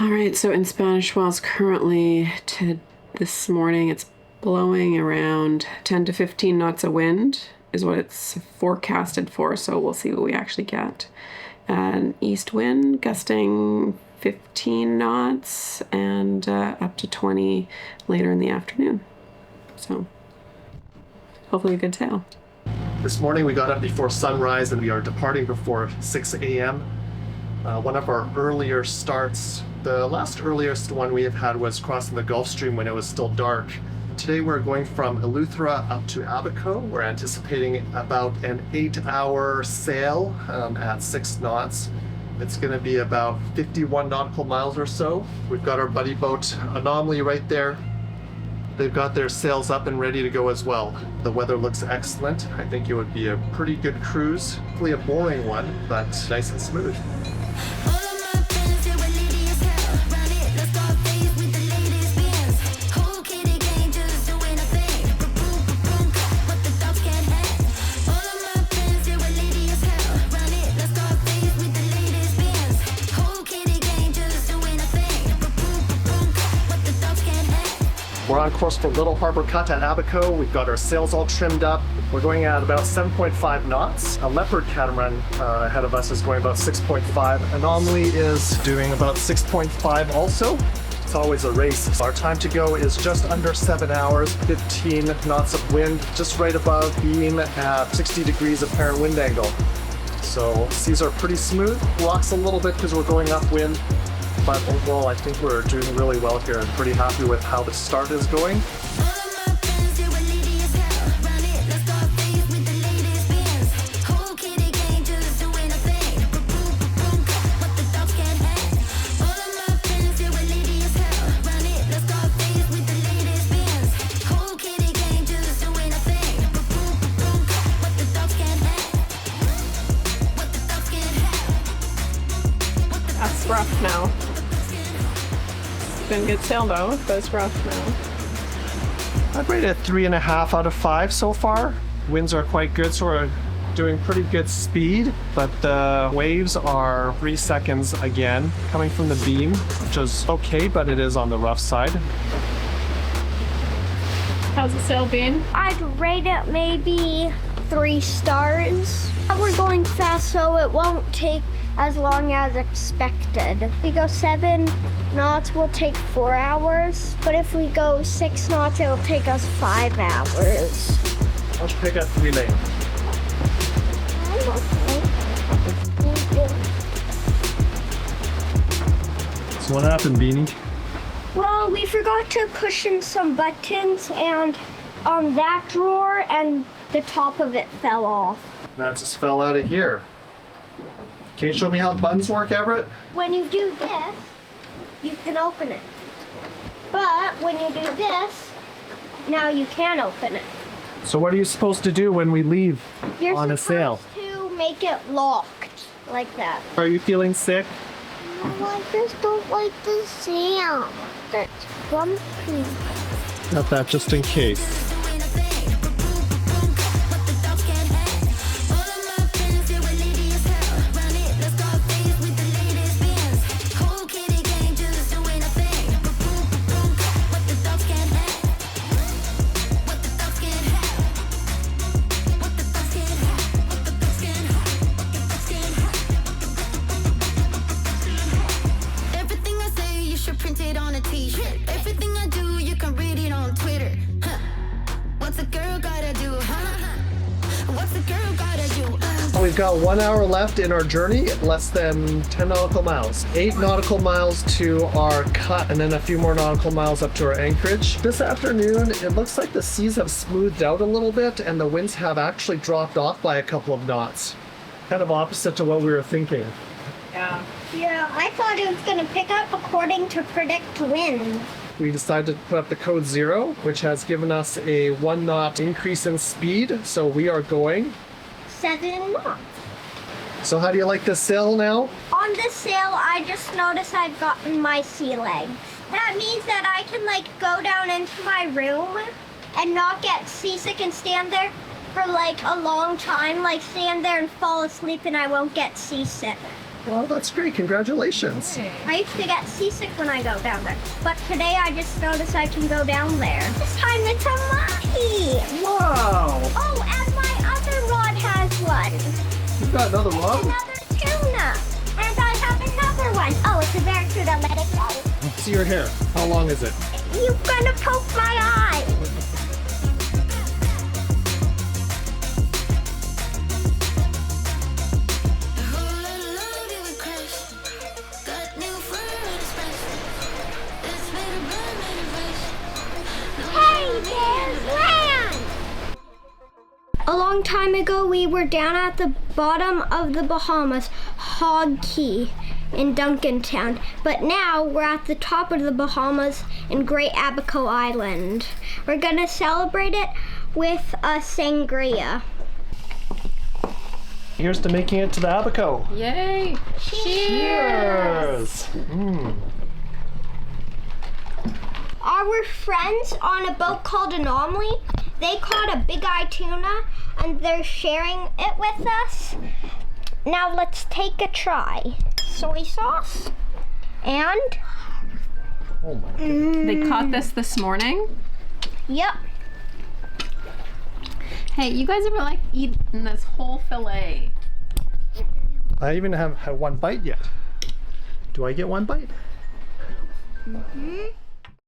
All right, so in Spanish Wells currently to this morning, it's blowing around 10 to 15 knots of wind is what it's forecasted for, so we'll see what we actually get. An east wind gusting 15 knots and up to 20 later in the afternoon. So hopefully a good sail. This morning we got up before sunrise and we are departing before 6 a.m. One of our earlier starts, the last earliest one we have had was crossing the Gulf Stream when it was still dark. Today we're going from Eleuthera up to Abacos. We're anticipating about an 8-hour sail at 6 knots. It's going to be about 51 nautical miles or so. We've got our buddy boat Anomaly right there. They've got their sails up and ready to go as well. The weather looks excellent. I think it would be a pretty good cruise. Hopefully a boring one, but nice and smooth. We're on course for Little Harbor Cut at Abacos. We've got our sails all trimmed up. We're going at about 7.5 knots. A Leopard catamaran ahead of us is going about 6.5. Anomaly is doing about 6.5 also. It's always a race. Our time to go is just under 7 hours, 15 knots of wind, just right above being at 60 degrees apparent wind angle. So seas are pretty smooth. Rocks a little bit because we're going upwind. But overall, I think we're doing really well here and pretty happy with how the start is going. That's rough now. Been good sail though, but it's rough now. I'd rate it 3.5 out of 5 so far. Winds are quite good, so we're doing pretty good speed, but the waves are 3 seconds again coming from the beam, which is okay, but it is on the rough side. How's the sail been? I'd rate it maybe 3 stars. We're going fast, so it won't take as long as expected. If we go 7 knots, we'll take 4 hours. But if we go 6 knots, it'll take us 5 hours. Let's pick up 3 lanes. So what happened, Beanie? Well, we forgot to push in some buttons and on that drawer, and the top of it fell off. That just fell out of here. Can you show me how the buttons work, Everett? When you do this, you can open it. But when you do this, now you can open it. So what are you supposed to do when we leave You're on a sail? supposed to make it locked, like that. Are you feeling sick? No, I just don't like the sound. That's bumpy. Got that just in case. We've got 1 hour left in our journey, less than 10 nautical miles. 8 nautical miles to our cut, and then a few more nautical miles up to our anchorage. This afternoon, it looks like the seas have smoothed out a little bit, and the winds have actually dropped off by a couple of knots. Kind of opposite to what we were thinking. Yeah. Yeah, I thought it was going to pick up according to predict wind. We decided to put up the code 0, which has given us a 1 knot increase in speed, so we are going 7 knots. So how do you like this sail now? On this sail, I just noticed I've gotten my sea legs. That means that I can go down into my room and not get seasick and stand there for a long time, stand there and fall asleep and I won't get seasick. Well, that's great. Congratulations. I used to get seasick when I go down there, but today I just noticed I can go down there. This time it's a mahi. Wow. Oh, and my other rod has one. You got another rod? Another tuna. And I have another one. Oh, it's a barracuda. Let it go. See your hair. How long is it? You're gonna poke my eye. Hey, there's land! A long time ago, we were down at the bottom of the Bahamas, Hog Key in Duncantown. But now we're at the top of the Bahamas in Great Abaco Island. We're gonna celebrate it with a sangria. Here's to making it to the Abaco. Yay! Cheers! Our friends on a boat called Anomaly, they caught a big eye tuna and they're sharing it with us. Now let's take a try. Soy sauce and Oh my goodness. They caught this morning. yep. Hey, you guys ever like eating this whole fillet? I even haven't had one bite yet. Do I get one bite? Mm-hmm.